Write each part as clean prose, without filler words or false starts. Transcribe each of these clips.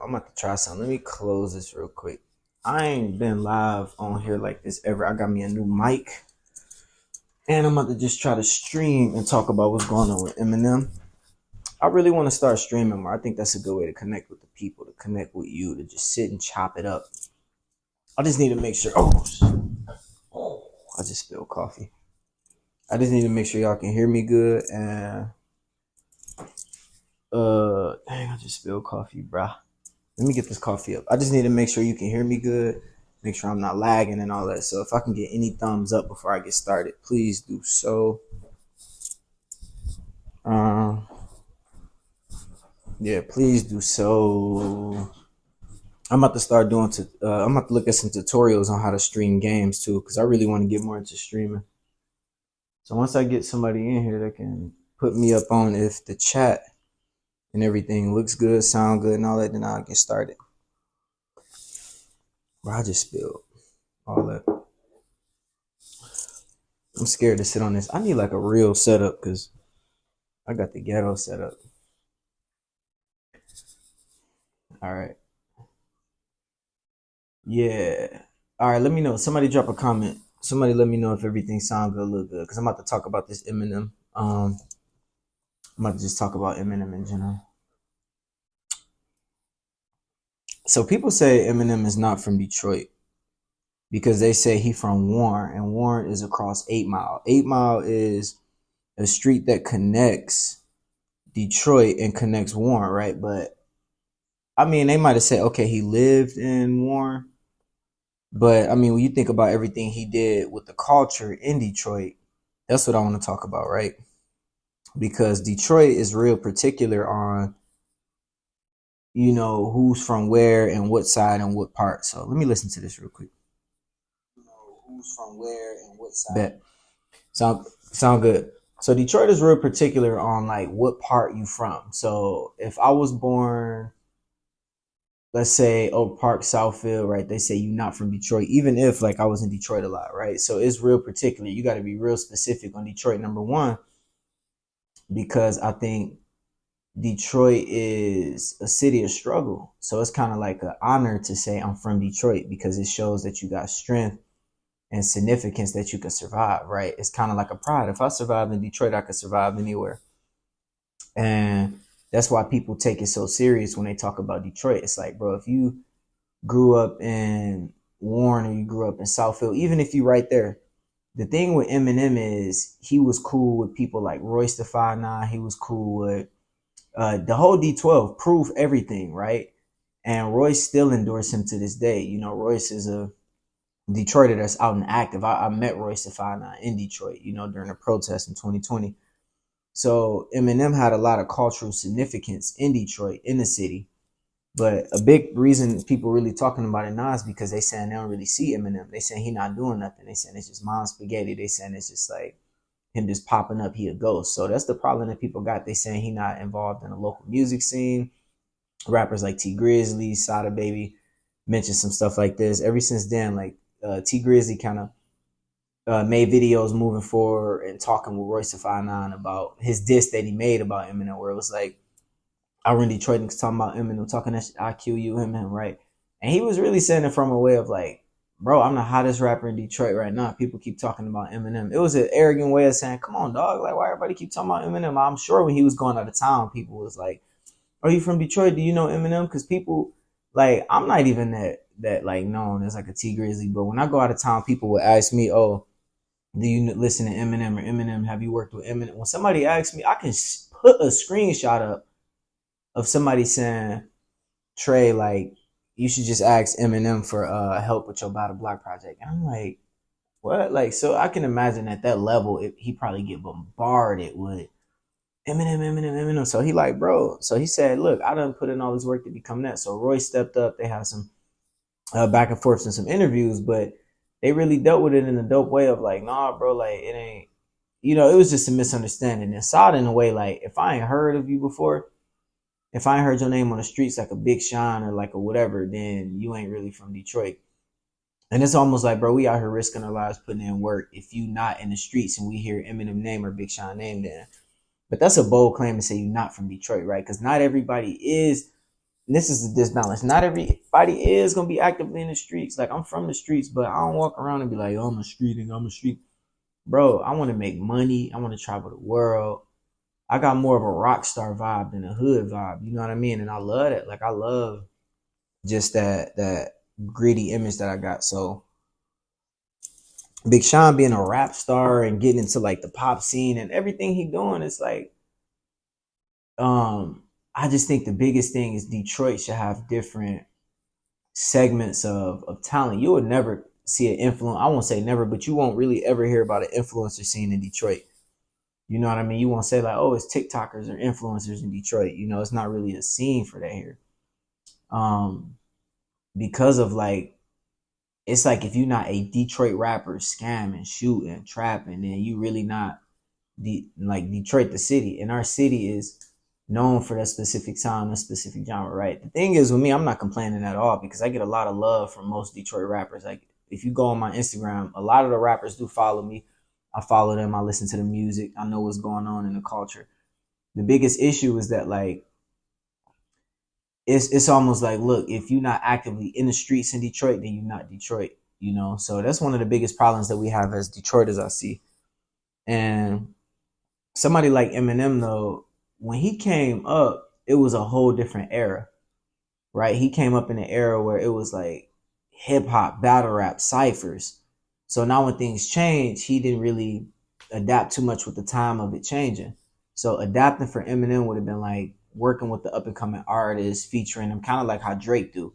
I'm about to try something. Let me close this real quick. I ain't been live on here like this ever. I got me a new mic. And I'm about to just try to stream and talk about what's going on with Eminem. I really want to start streaming more. I think that's a good way to connect with the people, to connect with you, to just sit and chop it up. I just need to make sure. Oh, I just spilled coffee. I just need to make sure y'all can hear me good. And dang, I just spilled coffee, bruh. Let me get this coffee up. I just need to make sure you can hear me good, make sure I'm not lagging and all that. So if I can get any thumbs up before I get started, please do so. Yeah, please do so. I'm about to start doing. I'm about to look at some tutorials on how to stream games too, because I really want to get more into streaming. So once I get somebody in here that can put me up on if the chat and everything looks good, sound good, and all that, then I'll get started. Bro, I just spilled all that. I'm scared to sit on this. I need like a real setup because I got the ghetto setup. All right. Yeah. All right. Let me know. Somebody drop a comment. Somebody let me know if everything sounds good, look good. Because I'm about to talk about this Eminem. I'm about to just talk about Eminem in general. So people say Eminem is not from Detroit because they say he from Warren, and Warren is across 8 Mile. 8 Mile is a street that connects Detroit and connects Warren, right? But I mean, they might have said, okay, he lived in Warren. But I mean, when you think about everything he did with the culture in Detroit, that's what I want to talk about, right? Because Detroit is real particular on, who's from where and what side and what part. So let me listen to this real quick. Who's from where and what side? Bet. Sound good. So Detroit is real particular on like what part you from. So if I was born, let's say Oak Park, Southfield, right? They say you're not from Detroit, even if like I was in Detroit a lot, right? So it's real particular. You got to be real specific on Detroit, number one, because I think Detroit is a city of struggle. So it's kind of like an honor to say I'm from Detroit because it shows that you got strength and significance that you can survive, right? It's kind of like a pride. If I survive in Detroit, I could survive anywhere. And that's why people take it so serious when they talk about Detroit. It's like, bro, if you grew up in Warren or you grew up in Southfield, even if you right there, the thing with Eminem is he was cool with people like Royce the 5'9". He was cool with the whole D12, Proof, everything, right? And Royce still endorses him to this day. You know, Royce is a Detroiter that's out and active. I met Royce the 5'9" in Detroit, during a protest in 2020. So Eminem had a lot of cultural significance in Detroit, in the city. But a big reason people really talking about it now is because they saying they don't really see Eminem. They saying he not doing nothing. They saying it's just mom spaghetti. They saying it's just like him just popping up, he a ghost. So that's the problem that people got. They saying he not involved in the local music scene. Rappers like T Grizzly, Sada Baby mentioned some stuff like this. Ever since then, like T Grizzly kind of made videos moving forward and talking with Royce the 5'9" about his diss that he made about Eminem, where it was like, I run Detroit niggas talking about Eminem, talking that shit, I kill you, him, right? And he was really saying it from a way of like, bro, I'm the hottest rapper in Detroit right now. People keep talking about Eminem. It was an arrogant way of saying, come on, dog. Like, why everybody keep talking about Eminem? I'm sure when he was going out of town, people was like, are you from Detroit? Do you know Eminem? Because people, like, I'm not even that like known as like a T Grizzly, but when I go out of town, people would ask me, oh, do you listen to Eminem or Eminem? Have you worked with Eminem? When somebody asks me, I can put a screenshot up of somebody saying, Trey, like, you should just ask Eminem for help with your Battle Block project. And I'm like, what? Like, so I can imagine at that level, he probably get bombarded with Eminem. So he like, bro. So he said, look, I done put in all this work to become that. So Roy stepped up. They had some back and forth and some interviews, but they really dealt with it in a dope way of like, nah, bro, like it ain't, it was just a misunderstanding. And saw it in a way like, if I ain't heard of you before, if I ain't heard your name on the streets like a Big Sean or like a whatever, then you ain't really from Detroit. And it's almost like, bro, we out here risking our lives putting in work. If you not in the streets and we hear Eminem name or Big Sean name, then. But that's a bold claim to say you're not from Detroit, right? Because not everybody is this is the disbalance. Not everybody is gonna be actively in the streets. Like, I'm from the streets, but I don't walk around and be like, oh, I'm a street and I'm a street. Bro, I want to make money. I want to travel the world. I got more of a rock star vibe than a hood vibe. You know what I mean? And I love it. Like, I love just that gritty image that I got. So Big Sean being a rap star and getting into like the pop scene and everything he doing, it's like, I just think the biggest thing is Detroit should have different segments of talent. You would never see an influence. I won't say never, but you won't really ever hear about an influencer scene in Detroit. You know what I mean? You won't say like, oh, it's TikTokers or influencers in Detroit. You know, it's not really a scene for that here. Um, because of like, it's like if you're not a Detroit rapper scamming, shooting, trapping, then you really not like Detroit, the city. And our city is known for that specific sound, a specific genre, right? The thing is with me, I'm not complaining at all because I get a lot of love from most Detroit rappers. Like, if you go on my Instagram, a lot of the rappers do follow me. I follow them. I listen to the music. I know what's going on in the culture. The biggest issue is that like it's almost like, look, if you're not actively in the streets in Detroit, then you're not Detroit. You know, so that's one of the biggest problems that we have as Detroiters, I see. And somebody like Eminem, though, when he came up, it was a whole different era, right? He came up in an era where it was like hip hop, battle rap, ciphers. So now when things change, he didn't really adapt too much with the time of it changing. So adapting for Eminem would have been like working with the up and coming artists, featuring them, kind of like how Drake do.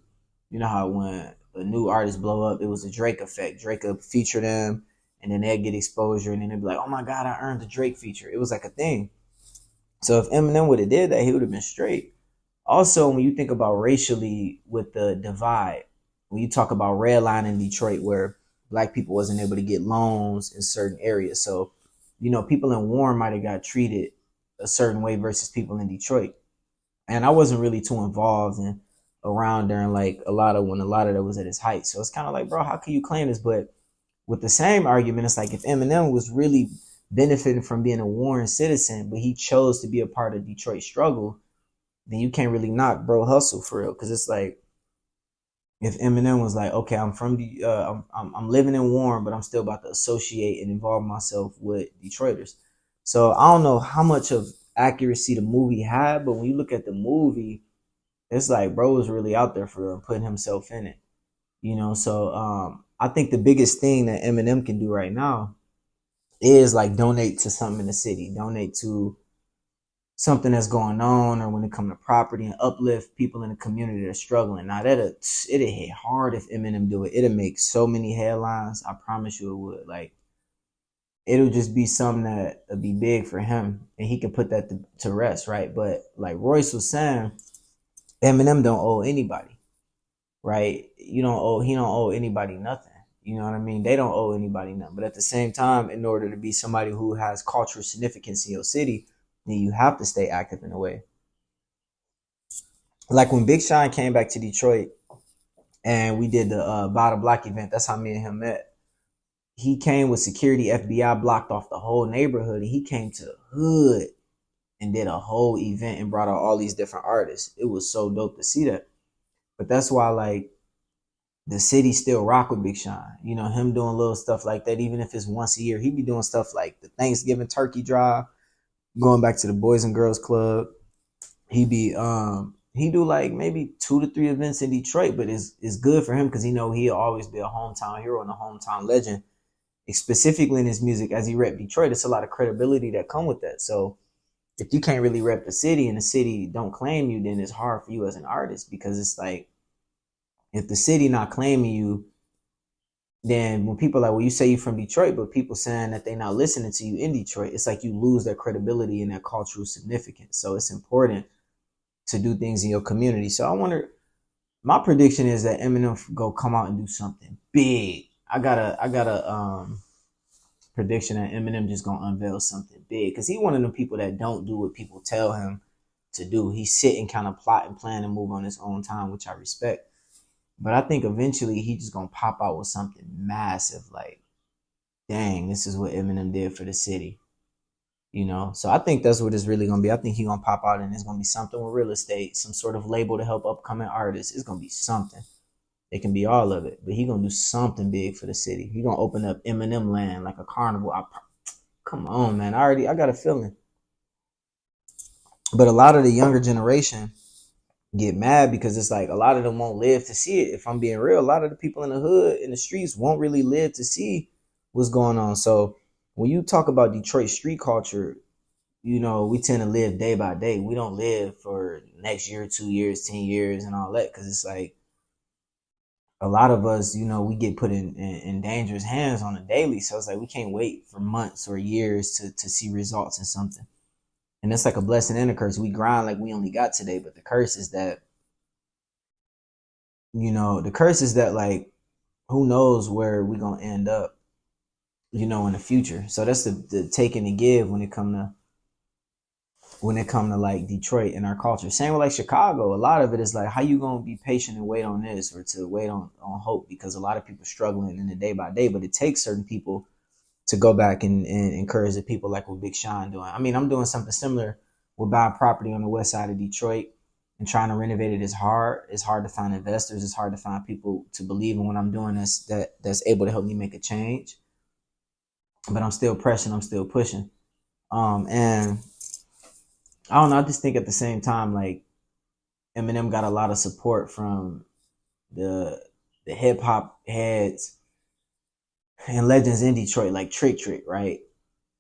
You know how when a new artist blow up, it was a Drake effect. Drake would feature them, and then they'd get exposure, and then they'd be like, "Oh my God, I earned the Drake feature." It was like a thing. So if Eminem would have did that, he would have been straight. Also, when you think about racially with the divide, when you talk about redlining Detroit, where black people wasn't able to get loans in certain areas, so you know people in Warren might have got treated a certain way versus people in Detroit. And I wasn't really too involved in around during like a lot of that was at its height. So it's kind of like, bro, how can you claim this? But with the same argument, it's like if Eminem was really benefiting from being a Warren citizen, but he chose to be a part of Detroit struggle, then you can't really knock bro hustle for real. Because it's like if Eminem was like, okay, I'm from the, I'm living in Warren, but I'm still about to associate and involve myself with Detroiters. So I don't know how much of accuracy the movie had, but when you look at the movie, it's like bro was really out there for real and putting himself in it. You know, so I think the biggest thing that Eminem can do right now is like donate to something in the city, donate to something that's going on, or when it comes to property, and uplift people in the community that are struggling. Now it'll hit hard if Eminem do it. It'll make so many headlines. I promise you it would. Like, it'll just be something that'll be big for him, and he can put that to rest, right? But like Royce was saying, Eminem don't owe anybody, right? He don't owe anybody nothing. You know what I mean? They don't owe anybody nothing. But at the same time, in order to be somebody who has cultural significance in your city, then you have to stay active in a way. Like when Big Sean came back to Detroit and we did the By the Block event, that's how me and him met. He came with security, FBI blocked off the whole neighborhood, and he came to the hood and did a whole event and brought out all these different artists. It was so dope to see that. But that's why, like, the city still rock with Big Sean. You know, him doing little stuff like that, even if it's once a year. He be doing stuff like the Thanksgiving turkey drive, going back to the Boys and Girls Club. He do like maybe 2 to 3 events in Detroit, but it's good for him because he know he'll always be a hometown hero and a hometown legend. Specifically in his music, as he rep Detroit, it's a lot of credibility that come with that. So if you can't really rep the city and the city don't claim you, then it's hard for you as an artist, because it's like if the city not claiming you, then when people are like, well, you say you're from Detroit, but people saying that they're not listening to you in Detroit, it's like you lose that credibility and that cultural significance. So it's important to do things in your community. So I wonder, my prediction is that Eminem go come out and do something big. I got a prediction that Eminem just gonna unveil something big, because he one of the people that don't do what people tell him to do. He sit and kind of plot and plan and move on his own time, which I respect. But I think eventually he just gonna pop out with something massive, like, dang, this is what Eminem did for the city. you know. So I think that's what it's really gonna be. I think he gonna pop out and it's gonna be something with real estate, some sort of label to help upcoming artists. It's gonna be something. It can be all of it, but he gonna do something big for the city. He gonna open up Eminem Land like a carnival. Come on, man. I got a feeling. But a lot of the younger generation get mad because it's like a lot of them won't live to see it. If I'm being real, a lot of the people in the hood, in the streets, won't really live to see what's going on. So when you talk about Detroit street culture, you know, we tend to live day by day. We don't live for next year, 2 years, 10 years, and all that, because it's like a lot of us, you know, we get put in dangerous hands on a daily. So it's like we can't wait for months or years to see results in something. And it's like a blessing and a curse. We grind like we only got today, but the curse is that, you know, the curse is that like who knows where we gonna end up, you know, in the future. So that's the take and the give when it come to like Detroit and our culture. Same with like Chicago. A lot of it is like how you gonna be patient and wait on this or to wait on hope, because a lot of people struggling in the day by day, but it takes certain people to go back and encourage the people like what Big Sean doing. I mean, I'm doing something similar with buying property on the west side of Detroit and trying to renovate it is hard. It's hard to find investors. It's hard to find people to believe in what I'm doing that's able to help me make a change. But I'm still pressing. I'm still pushing. And I don't know. I just think at the same time, like Eminem got a lot of support from the hip hop heads and legends in Detroit, like Trick, right?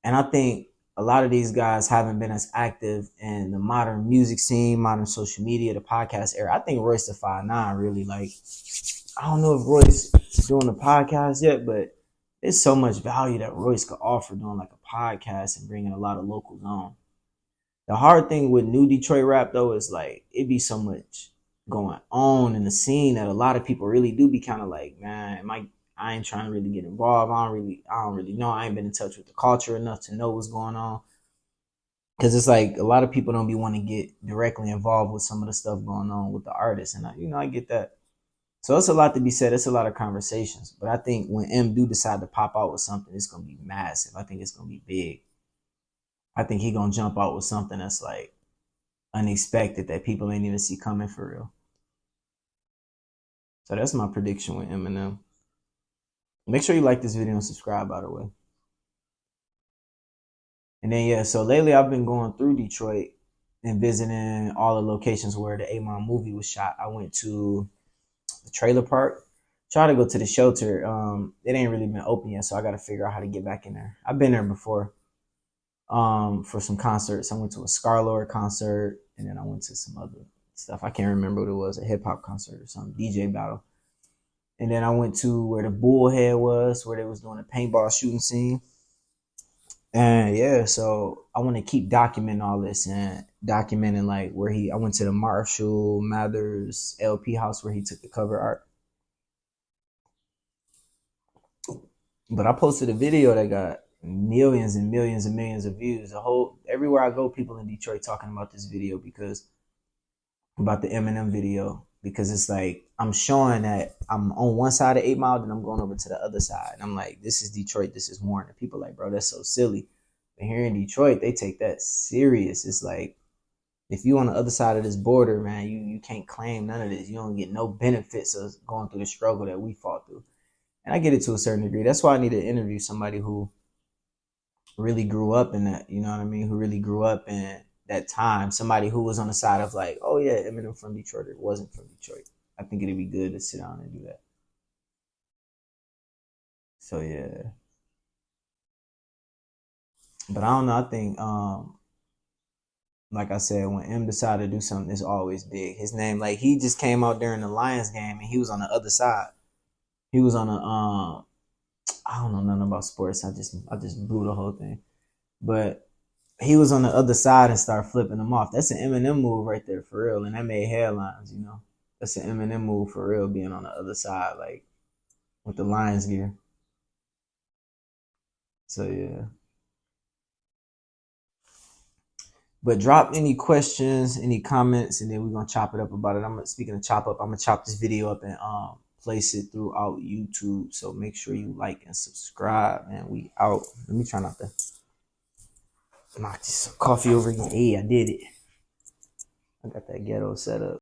And I think a lot of these guys haven't been as active in the modern music scene, modern social media, the podcast era. I think Royce the 5'9" really like. I don't know if Royce is doing a podcast yet, but there's so much value that Royce could offer doing like a podcast and bringing a lot of locals on. The hard thing with new Detroit rap though is like it be so much going on in the scene that a lot of people really do be kind of like, man, I ain't trying to really get involved. I don't really know. I ain't been in touch with the culture enough to know what's going on. Cause it's like a lot of people don't be wanting to get directly involved with some of the stuff going on with the artists, and I get that. So it's a lot to be said. It's a lot of conversations, but I think when M do decide to pop out with something, it's gonna be massive. I think it's gonna be big. I think he gonna jump out with something that's like unexpected that people ain't even see coming for real. So that's my prediction with Eminem. Make sure you like this video and subscribe, by the way. And then yeah, so lately I've been going through Detroit and visiting all the locations where the Amon movie was shot. I went to the trailer park, try to go to the shelter. It ain't really been open yet, so I got to figure out how to get back in there. I've been there before for some concerts. I went to a Scarlord concert, and then I went to some other stuff. I can't remember what it was, a hip hop concert or some DJ battle. And then I went to where the Bullhead was, where they was doing a paintball shooting scene. And yeah, so I want to keep documenting all this and documenting like I went to the Marshall Mathers LP house where he took the cover art. But I posted a video that got millions and millions and millions of views. Everywhere I go, people in Detroit talking about this video about the Eminem video, because it's like I'm showing that I'm on one side of 8 Mile, then I'm going over to the other side. And I'm like, this is Detroit, this is Warren. And people are like, bro, that's so silly. But here in Detroit, they take that serious. It's like if you on the other side of this border, man, you can't claim none of this. You don't get no benefits of going through the struggle that we fought through. And I get it to a certain degree. That's why I need to interview somebody who really grew up in that, you know what I mean? Who really grew up in that time. Somebody who was on the side of like, oh yeah, Eminem from Detroit or wasn't from Detroit. I think it'd be good to sit down and do that. So yeah. But I don't know. I think like I said, when M decided to do something, it's always big. His name, like he just came out during the Lions game and he was on the other side. He was on a I don't know nothing about sports. I just blew the whole thing. But he was on the other side and started flipping them off. That's an Eminem move right there for real. And that made headlines, you know. That's an Eminem move for real, being on the other side, like with the Lions gear. So yeah. But drop any questions, any comments, and then we're gonna chop it up about it. Speaking of chop up, I'm gonna chop this video up and place it throughout YouTube. So make sure you like and subscribe, and we out. Let me try not to Knock some coffee over again. Hey, I did it. I got that ghetto set up.